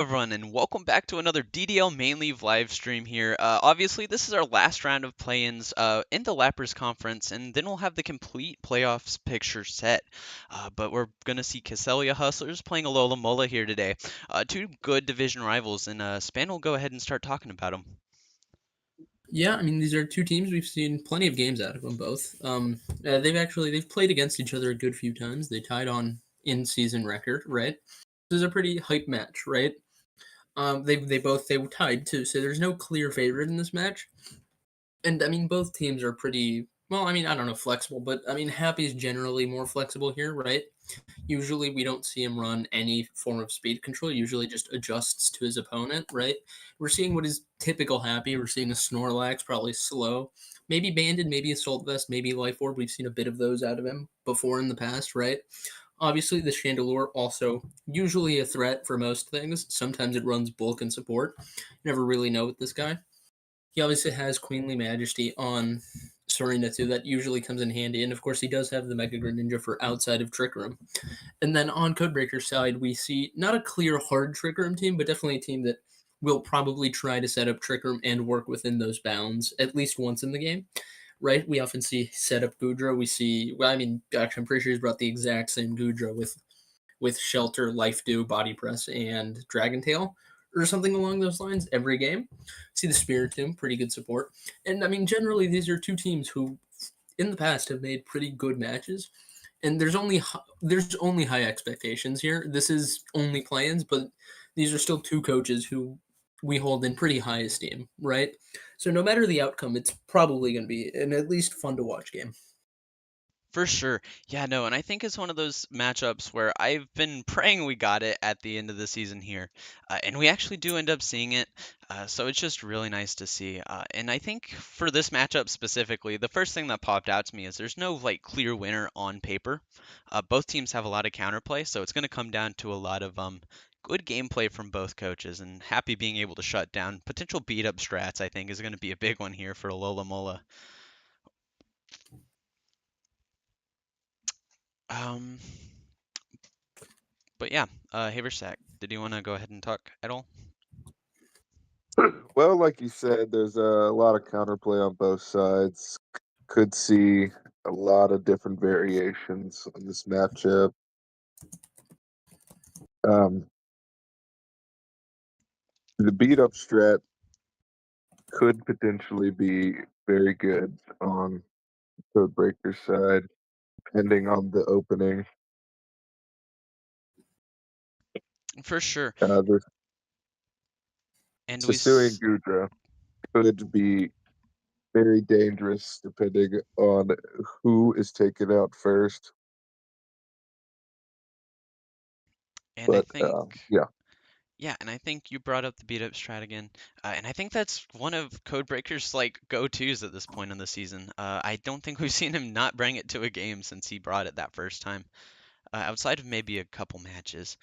Everyone, and welcome back to another DDL main leave live stream here. Obviously, this is our last round of play-ins in the Lapras Conference, and then we'll have the complete playoffs picture set. But we're gonna see Castelia Hustlers playing Alola Alomomola here today. Two good division rivals, and Span will go ahead and start talking about them. Yeah, I mean these are two teams we've seen plenty of games out of them both. They've played against each other a good few times. They tied on in-season record, right? This is a pretty hype match, right? They were tied too, so there's no clear favorite in this match. And I mean both teams are pretty well. I mean I don't know flexible, but I mean Happy's generally more flexible here, right? Usually we don't see him run any form of speed control. Usually just adjusts to his opponent, right? We're seeing what is typical Happy. We're seeing a Snorlax, probably slow. Maybe Banded, maybe Assault Vest, maybe Life Orb. We've seen a bit of those out of him before in the past, right? Obviously, the Chandelure also usually a threat for most things. Sometimes it runs bulk and support. You never really know with this guy. He obviously has Queenly Majesty on Serena too. That usually comes in handy. And of course, he does have the Mega Greninja for outside of Trick Room. And then on Codebreaker's side, we see not a clear hard Trick Room team, but definitely a team that will probably try to set up Trick Room and work within those bounds at least once in the game. Right? We often see set up Goodra. We see, well, I mean, actually, I'm pretty sure he's brought the exact same Goodra with Shelter, Life Dew, Body Press, and Dragon Tail, or something along those lines every game. See the Spiritomb, pretty good support. And I mean, generally, these are two teams who, in the past, have made pretty good matches. And there's only high expectations here. This is only plans, but these are still two coaches who we hold in pretty high esteem, right? So no matter the outcome, it's probably going to be an at least fun to watch game. For sure. Yeah, no, and I think it's one of those matchups where I've been praying we got it at the end of the season here. And we actually do end up seeing it. So it's just really nice to see. And I think for this matchup specifically, the first thing that popped out to me is there's no like clear winner on paper. Both teams have a lot of counterplay, so it's going to come down to a lot of good gameplay from both coaches. And Happy being able to shut down potential beat up strats, I think, is going to be a big one here for Alola Mola. Um, But yeah, Haversack, did you want to go ahead and talk at all? Well, like you said, there's a lot of counterplay on both sides. Could see a lot of different variations on this matchup. Um, the beat up strat could potentially be very good on Codebreaker's side, depending on the opening. For sure. The And Sasui Gudra could be very dangerous depending on who is taken out first. and I But think yeah. yeah, and I think you brought up the beat up strat again. And I think that's one of Codebreaker's like go-tos at this point in the season. I don't think we've seen him not bring it to a game since he brought it that first time. Outside of maybe a couple matches.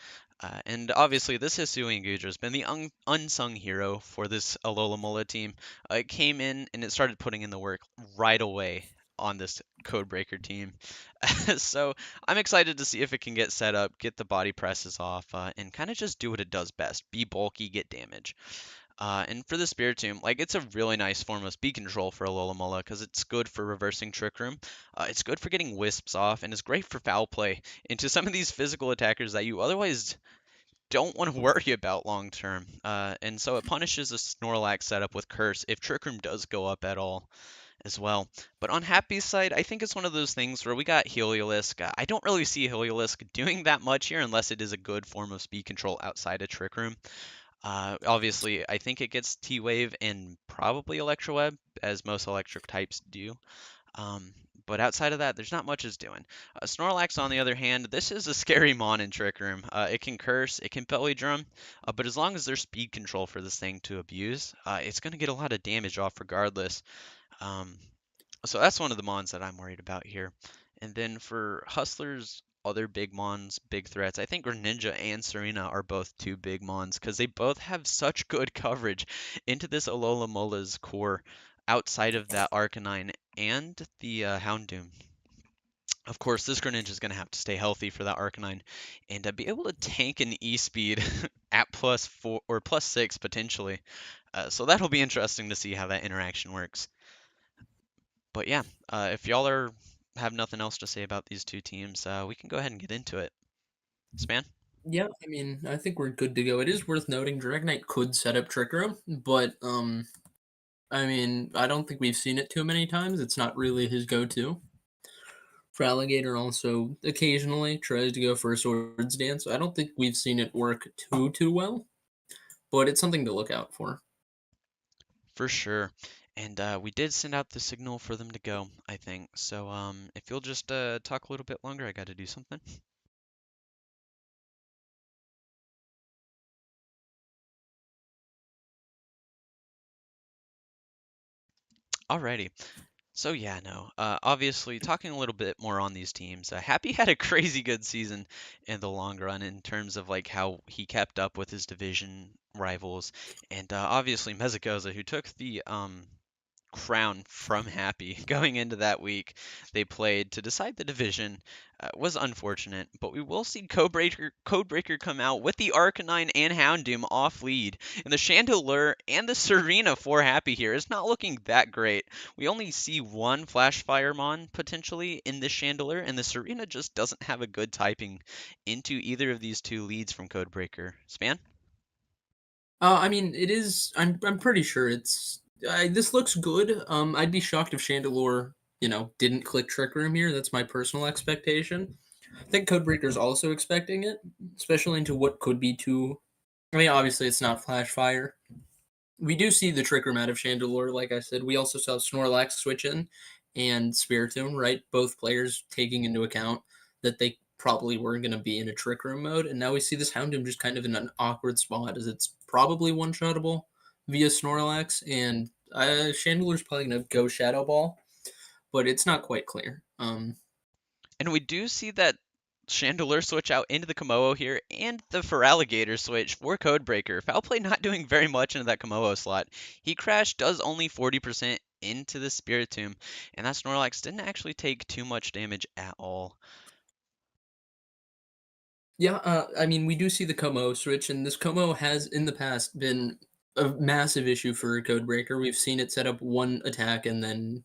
And obviously, this Hisui Gudra has been the unsung hero for this Alola Mola team. It came in and it started putting in the work right away on this Codebreaker team. So I'm excited to see if it can get set up, get the body presses off, and kind of just do what it does best: be bulky, get damage. And for the Spiritomb, like it's a really nice form of speed control for Alola Mola because it's good for reversing Trick Room. It's good for getting Wisps off, and it's great for foul play into some of these physical attackers that you otherwise don't want to worry about long term. And so it punishes a Snorlax setup with Curse if Trick Room does go up at all as well. But on Happy's side, I think it's one of those things where we got Heliolisk. I don't really see Heliolisk doing that much here unless it is a good form of speed control outside of Trick Room. Obviously, I think it gets T-Wave and probably Electroweb, as most electric types do. Um, but outside of that, there's not much it's doing. Snorlax, on the other hand, this is a scary mon in Trick Room. It can curse, it can belly drum, but as long as there's speed control for this thing to abuse, it's going to get a lot of damage off regardless. Um, so that's one of the mons that I'm worried about here. And then for Hustlers, other big mons, big threats, I think Greninja and Serena are both two big mons because they both have such good coverage into this Alola Mola's core outside of that Arcanine and the Houndoom. Of course, this Greninja is going to have to stay healthy for that Arcanine and be able to tank an E-Speed at +4 or +6 potentially. So that'll be interesting to see how that interaction works. But yeah, if y'all have nothing else to say about these two teams, we can go ahead and get into it. Span? Yeah, I mean, I think we're good to go. It is worth noting Dragonite could set up Trick Room, but I mean, I don't think we've seen it too many times. It's not really his go-to. Fraligator also occasionally tries to go for a Swords Dance. I don't think we've seen it work too well, but it's something to look out for. For sure. And we did send out the signal for them to go, I think. So if you'll just talk a little bit longer, I got to do something. Alrighty. So yeah, no. Obviously, talking a little bit more on these teams. Happy had a crazy good season in the long run in terms of like how he kept up with his division rivals, and obviously Mezagoza, who took the crown from Happy going into that week they played to decide the division, was unfortunate. But we will see Codebreaker come out with the Arcanine and Houndoom off lead, and the Chandelure and the Serena for Happy here is not looking that great. We only see one Flash Firemon potentially in the Chandelure, and the Serena just doesn't have a good typing into either of these two leads from Codebreaker. Span? I mean, it is. I'm pretty sure it's. This looks good. I'd be shocked if Chandelure, didn't click Trick Room here. That's my personal expectation. I think Codebreaker's also expecting it, especially into what could be two. I mean, obviously it's not Flash Fire. We do see the Trick Room out of Chandelure, like I said. We also saw Snorlax switch in and Spiritomb, right? Both players taking into account that they probably were going to be in a Trick Room mode. And now we see this Houndoom just kind of in an awkward spot as it's probably one-shottable via Snorlax. And Chandelure's probably going to go Shadow Ball, but it's not quite clear. And we do see that Chandelure switch out into the Komodo here, and the Feraligatr switch for Codebreaker. Foul play not doing very much into that Komodo slot. He Crash does only 40% into the Spiritomb, and that Snorlax didn't actually take too much damage at all. Yeah, I mean, we do see the Como switch, and this Como has in the past been a massive issue for Codebreaker. We've seen it set up one attack and then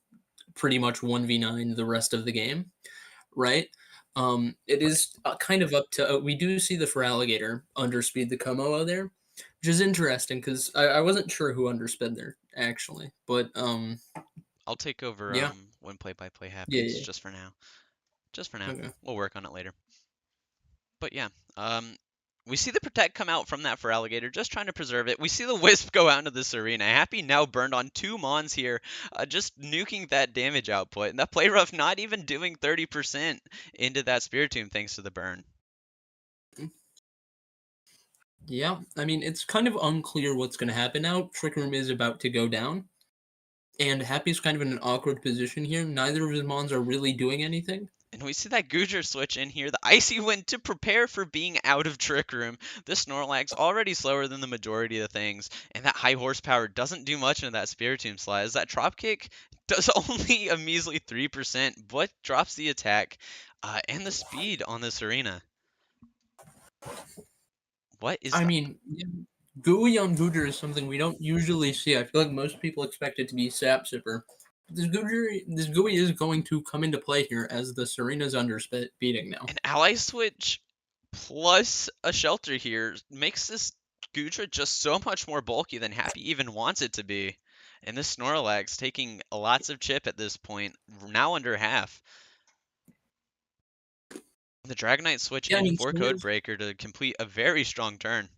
pretty much 1v9 the rest of the game, right? It is kind of up to. We do see the Feraligatr underspeed the Como there, which is interesting because I wasn't sure who undersped there actually, but I'll take over yeah, when play-by-play yeah, happens, yeah. just for now. Just for now. Okay. We'll work on it later. But yeah, we see the Protect come out from that Feraligatr, just trying to preserve it. We see the Wisp go out into this arena. Happy now burned on 2 Mons here, just nuking that damage output. And that Play Rough not even doing 30% into that Spiritomb thanks to the burn. Yeah, I mean, it's kind of unclear what's going to happen now. Trick Room is about to go down, and Happy's kind of in an awkward position here. Neither of his Mons are really doing anything. And we see that Goodra switch in here, the Icy Wind to prepare for being out of Trick Room. This Snorlax already slower than the majority of the things, and that high horsepower doesn't do much into that Spiritomb slide, as that drop kick does only a measly 3%, but drops the attack and the speed on this arena. What is I that? mean, yeah, Gooey on Goodra is something we don't usually see. I feel like most people expect it to be Sap Sipper. This Gooey is going to come into play here as the Serena's under beating now. An ally switch plus a shelter here makes this Goodra just so much more bulky than Happy even wants it to be. And this Snorlax taking lots of chip at this point, now under half. The Dragonite switch Yeah, I in mean, for Codebreaker to complete a very strong turn.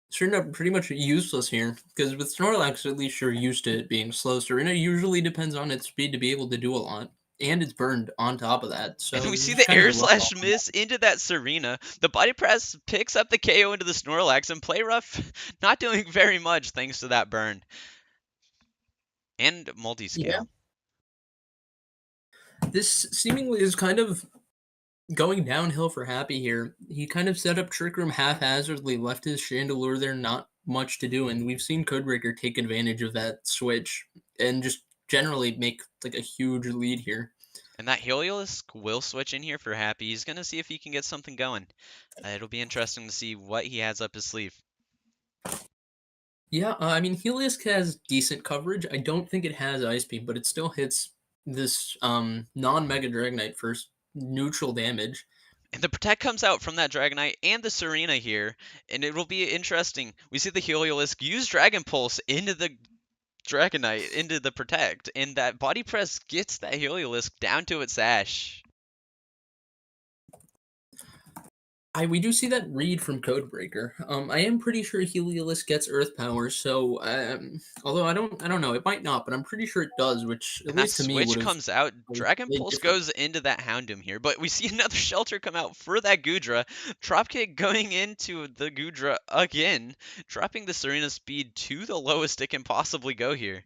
Serena pretty much useless here because with Snorlax, at least you're used to it being slow. Serena usually depends on its speed to be able to do a lot, and it's burned on top of that. And So we this see is the kind of air a rough slash off. miss into that Serena. The body press picks up the KO into the Snorlax, and Play Rough not doing very much thanks to that burn. And Yeah, multi-scale. this seemingly is kind of going downhill for Happy here. He kind of set up Trick Room haphazardly, left his Chandelure there, not much to do, and we've seen Codebreaker take advantage of that switch and just generally make like a huge lead here. And that Heliolisk will switch in here for Happy. He's going to see if he can get something going. It'll be interesting to see what he has up his sleeve. Yeah, I mean, Helios has decent coverage. I don't think it has Ice Beam, but it still hits this non-Mega Dragonite for neutral damage. And the Protect comes out from that Dragonite and the Serena here, and it will be interesting. We see the Heliolisk use Dragon Pulse into the Dragonite, into the Protect, and that Body Press gets that Heliolisk down to its Sash. We do see that read from Codebreaker. I am pretty sure Heliolisk gets Earth Power, so although I don't know, it might not, but I'm pretty sure it does, which at And that least to me would switch have comes out. Dragon made Pulse different. goes into that Houndoom here, but we see another Shelter come out for that Goodra. Dropkick going into the Goodra again, dropping the Serena speed to the lowest it can possibly go here.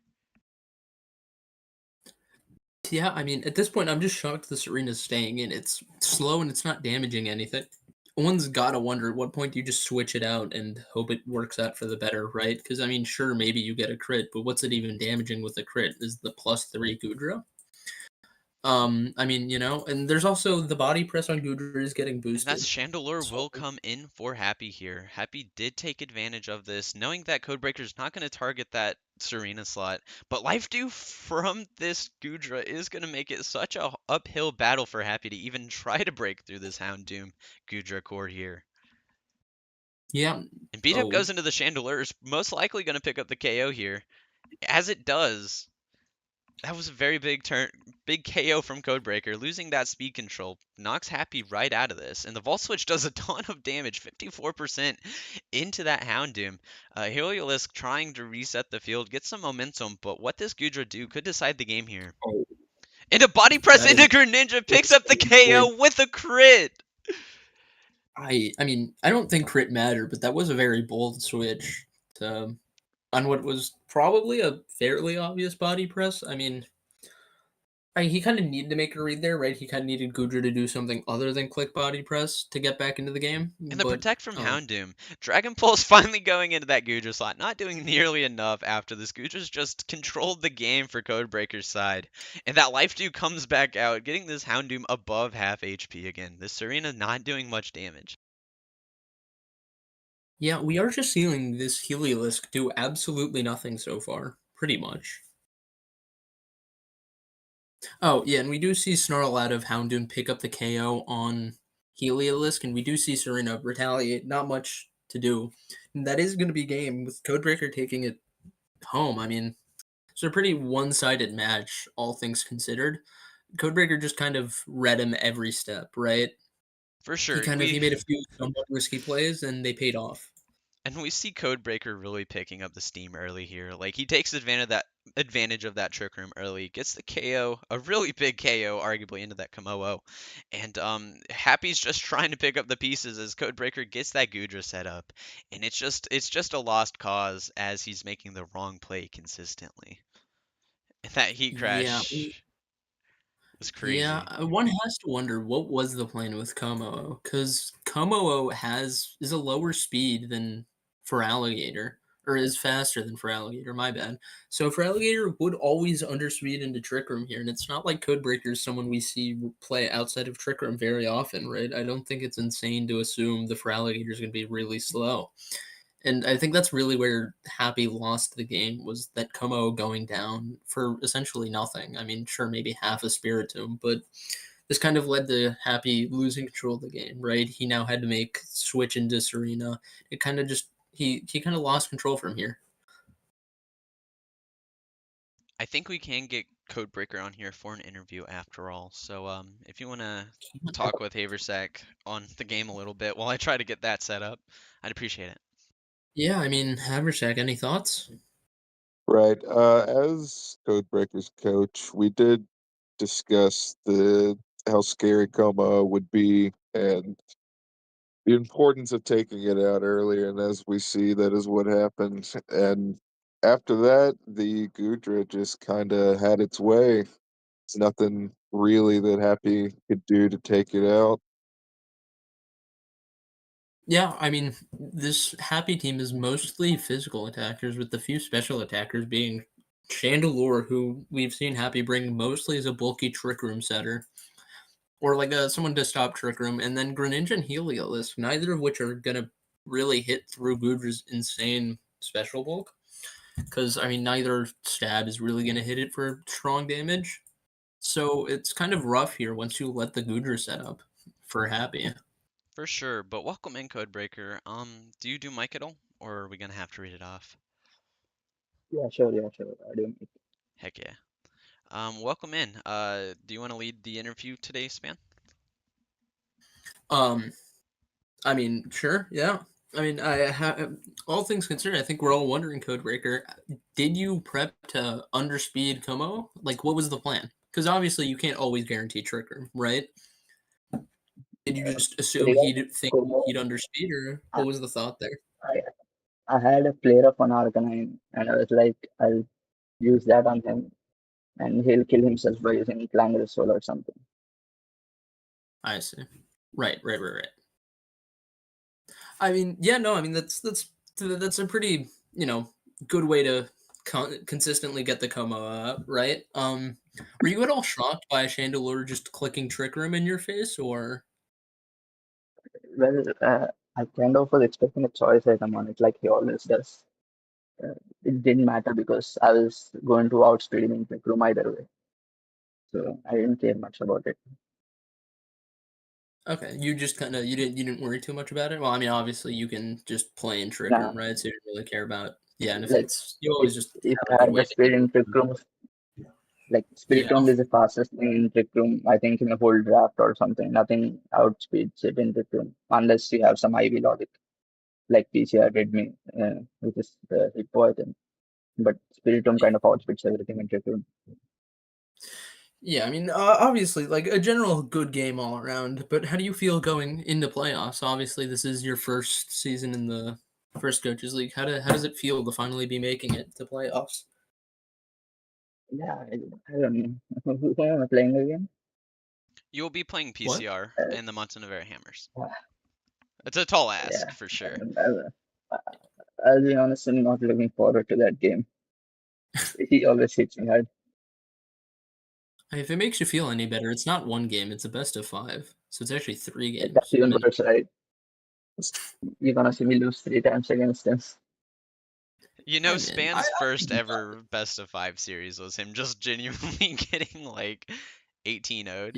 Yeah, I mean, at this point, I'm just shocked the Serena's staying in. It's slow and it's not damaging anything. One's gotta wonder at what point do you just switch it out and hope it works out for the better, right? Because I mean, sure, maybe you get a crit, but what's it even damaging with a crit? Is the +3 Gudra? I mean, and there's also the body press on Gudra is getting And that boosted. Chandelure So will come in for Happy here. Happy did take advantage of this, knowing that Codebreaker's not going to target that Serena slot. But Life Dew from this Goodra is going to make it such a uphill battle for Happy to even try to break through this Houndoom Goodra core here. yeah. And Beat Up Oh, goes into the Chandelure, is most likely going to pick up the KO here. As it does, that was a very big KO from Codebreaker. Losing that speed control knocks Happy right out of this, and the Vault Switch does a ton of damage, 54% into that Houndoom. Heliolisk trying to reset the field, get some momentum, but what does Gudra do could decide the game here. oh, And a Body Press that is into Greninja picks up the boy. KO with a crit! I mean, I don't think crit mattered, but that was a very bold switch to on what was probably a fairly obvious body press. I mean, he kind of needed to make a read there, right? He kind of needed Gudra to do something other than click body press to get back into the game. And the But Protect from Houndoom. Dragon Pulse finally going into that Gudra slot, not doing nearly enough after this. Gudra's just controlled the game for Codebreaker's side. And that Life Dew comes back out, getting this Houndoom above half HP again. This Serena not doing much damage. yeah, we are just seeing this Heliolisk do absolutely nothing so far, pretty much. Oh, yeah, and we do see Snarl out of Houndoom pick up the KO on Heliolisk, and we do see Serena retaliate. Not much to do. And that is going to be game with Codebreaker taking it home. I mean, it's a pretty one-sided match, all things considered. Codebreaker just kind of read him every step, right? For He sure. kind of he made a few somewhat risky plays, and they paid off. And we see Codebreaker really picking up the steam early here. Like he takes advantage of that Trick Room early, gets the KO, a really big KO, arguably into that Komodo. And Happy's just trying to pick up the pieces as Codebreaker gets that Gudra set up. And it's just a lost cause as he's making the wrong play consistently. And that heat Yeah, crash was yeah. crazy. One has to wonder what was the plan with Komo, because Komo is a lower speed than for Alligator, or is faster than for Alligator. My bad. So for Alligator would always underspeed into Trick Room here, and it's not like Codebreaker is someone we see play outside of Trick Room very often, right? I don't think it's insane to assume the for Alligator is going to be really slow. And I think that's really where Happy lost the game was that Como going down for essentially nothing. I mean, sure, maybe half a Spiritomb, but this kind of led to Happy losing control of the game, right? He now had to make switch into Serena. It kind of just he kind of lost control from here. I think we can get Codebreaker on here for an interview after all. So if you want to talk with Haversack on the game a little bit while I try to get that set up, I'd appreciate it. Yeah, I mean, Haversack, any thoughts? Right. As Codebreaker's coach, we did discuss the how scary Como would be and the importance of taking it out earlier. And as we see, that is what happened. And after that, the Gudra just kind of had its way. It's nothing really that Happy could do to take it out. Yeah, I mean, this Happy team is mostly physical attackers, with the few special attackers being Chandelure, who we've seen Happy bring mostly as a bulky Trick Room setter, or like someone to stop Trick Room, and then Greninja and Heliolisk, neither of which are gonna really hit through Goodra's insane special bulk. Because I mean, neither stab is really gonna hit it for strong damage. So it's kind of rough here once you let the Goodra set up for Happy. For sure, but welcome in, Codebreaker. Do you do mic at all, or are we gonna have to read it off? Yeah, sure, yeah, sure. I don't. Heck yeah. Welcome in. Do you want to lead the interview today, Span? I mean, sure, yeah. I mean, all things considered, I think we're all wondering, Codebreaker, did you prep to underspeed Como? Like, what was the plan? Because obviously you can't always guarantee Trick Room, right? Did you just assume Regarding he'd think Como, he'd underspeed, or I, what was the thought there? I I had a player of an Arcanine, and I was like, I'll use that on him, and he'll kill himself by using Clangorous Soul or something. I see. Right. I mean, yeah, no, I mean that's a pretty good way to consistently get the Como up, right? Were you at all shocked by Chandelure just clicking Trick Room in your face, or Well, I kind of was expecting a choice item on it, like he always does. Uh, it didn't matter because I was going to outspeed him in the room either way, so I didn't care much about it. okay, you just kind of you didn't worry too much about it? Well, I mean, obviously you can just play in Trick Nah, Room, right? So you don't really care about and if like it's you if always just if have a I good had way the to speed get in Trick Room, like Spirit yeah. Room is the fastest thing in Trick Room, I think, in a whole draft or something. Nothing outspeeds it in Trick Room unless you have some IV logic, like PCR did me, which is the Hippo item. But Spirit Room kind of outspeeds everything in Trick Room. Yeah, I mean, obviously, like a general good game all around. But how do you feel going into playoffs? Obviously, this is your first season in the first coaches league. How does it feel to finally be making it to playoffs? Yeah, I don't know. Who am I playing again? You will be playing What? PCR Uh, and the Montanevera Hammers. uh, It's a tall yeah, ask for sure. I'll be honest, I'm not looking forward to that game. He always hits me hard. If it makes you feel any better, it's not one game; it's a best of five, so it's actually three That's games. I even mean, worse, right? You're gonna see me lose 3 times against him. You know, I mean, I Span's first can be fine. ever best of five series was him just genuinely getting like 18 0'd.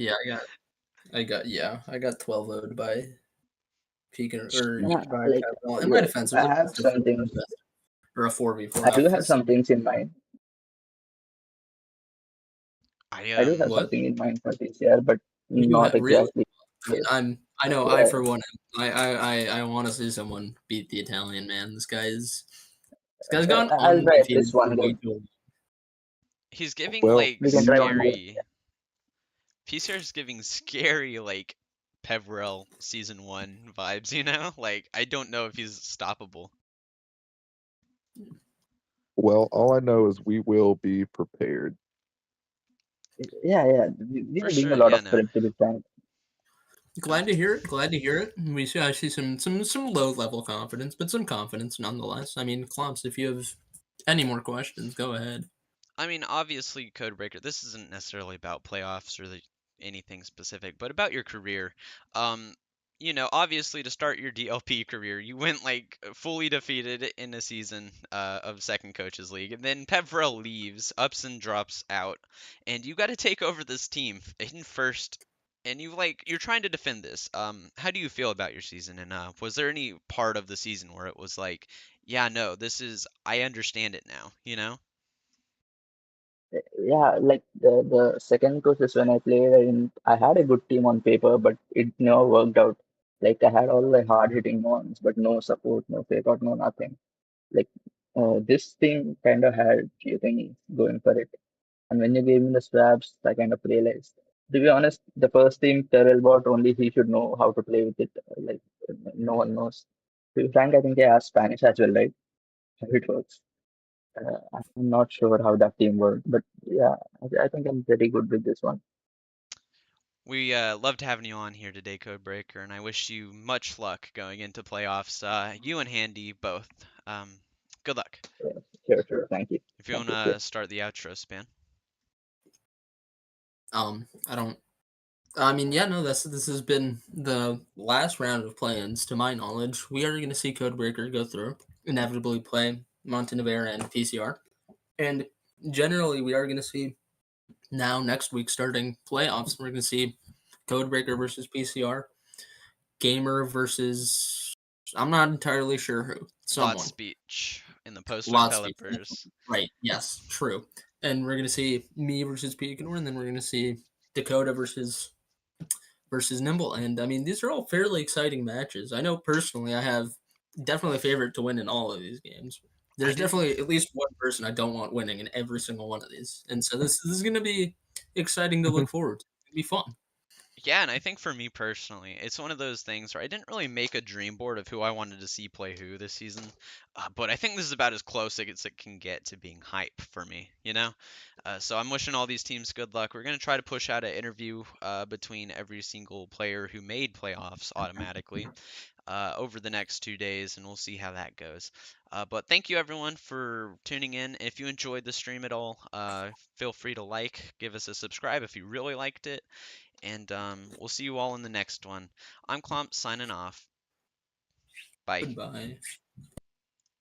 Yeah, I got 12 0'd by Pekin or Yeah, by like Capital. In my defense, it was I a have best of four, something. not a best or a 4v4 I do have obviously. some things in mind. I I do have What? something in mind for this year, but You not really? exactly. I mean, I know I Yeah, for one I want to see someone beat the Italian man. This guy's gone I'll try at undefeated least for one way game. too long. he's giving Well, like We can try one game. scary. PCR's giving scary like Peverell season one vibes, you know? Like I don't know if he's stoppable. well, all I know is we will be prepared. Yeah. We For are doing a sure, lot yeah, of no. prep to be frank. Glad to hear it. Glad to hear it. I see some low level confidence, but some confidence nonetheless. I mean, Klumps, if you have any more questions, go ahead. I mean, obviously, Codebreaker, this isn't necessarily about playoffs or anything specific, but about your career. Um, obviously, to start your DLP career, you went like fully defeated in a season of Second Coaches League, and then Peverell leaves, ups and drops out, and you got to take over this team in first. And you're trying to defend this. How do you feel about your season? And was there any part of the season where it was like, yeah, no, I understand it now, you know? Yeah, like the second course is when I played, and I had a good team on paper, but it never worked out. Like I had all the hard hitting ones, but no support, no fake out, no nothing. Like this team kind of had few things going for it. And when you gave me the straps, I kind of realized. To be honest, the first team Terrell bought, only he should know how to play with it. Like no one knows. To be frank, I think he has Spanish as well, right? How it works. I'm not sure how that team worked, but yeah, I think I'm pretty good with this one. We loved having you on here today, Codebreaker, and I wish you much luck going into playoffs. You and Handy both. Um, Good luck. Sure, sure. Thank you. If you Thank want you. Sure. to start the outro, Span. I don't. I mean, yeah, no. This has been the last round of play-ins, to my knowledge. We are going to see Codebreaker go through, inevitably play Montenevera and PCR, and generally we are going to see now next week starting playoffs. We're going to see Codebreaker versus PCR, Gamer versus I'm not entirely sure who. Lot Someone. speech in the post Lots of developers. right. Yes, true. And we're gonna see me versus Picador, and then we're gonna see Dakota versus Nimble. And I mean, these are all fairly exciting matches. I know personally, I have definitely a favorite to win in all of these games. I There's didn't. definitely at least one person I don't want winning in every single one of these, and so this is gonna be exciting to look forward to. It's gonna be fun. Yeah, and I think for me personally, it's one of those things where I didn't really make a dream board of who I wanted to see play who this season, but I think this is about as close as it can get to being hype for me, you know? So I'm wishing all these teams good luck. We're going to try to push out an interview between every single player who made playoffs automatically over the next 2 days, and we'll see how that goes. But thank you everyone for tuning in. If you enjoyed the stream at all, feel free to like, give us a subscribe if you really liked it, and we'll see you all in the next one. I'm Clump signing off. Bye. Goodbye.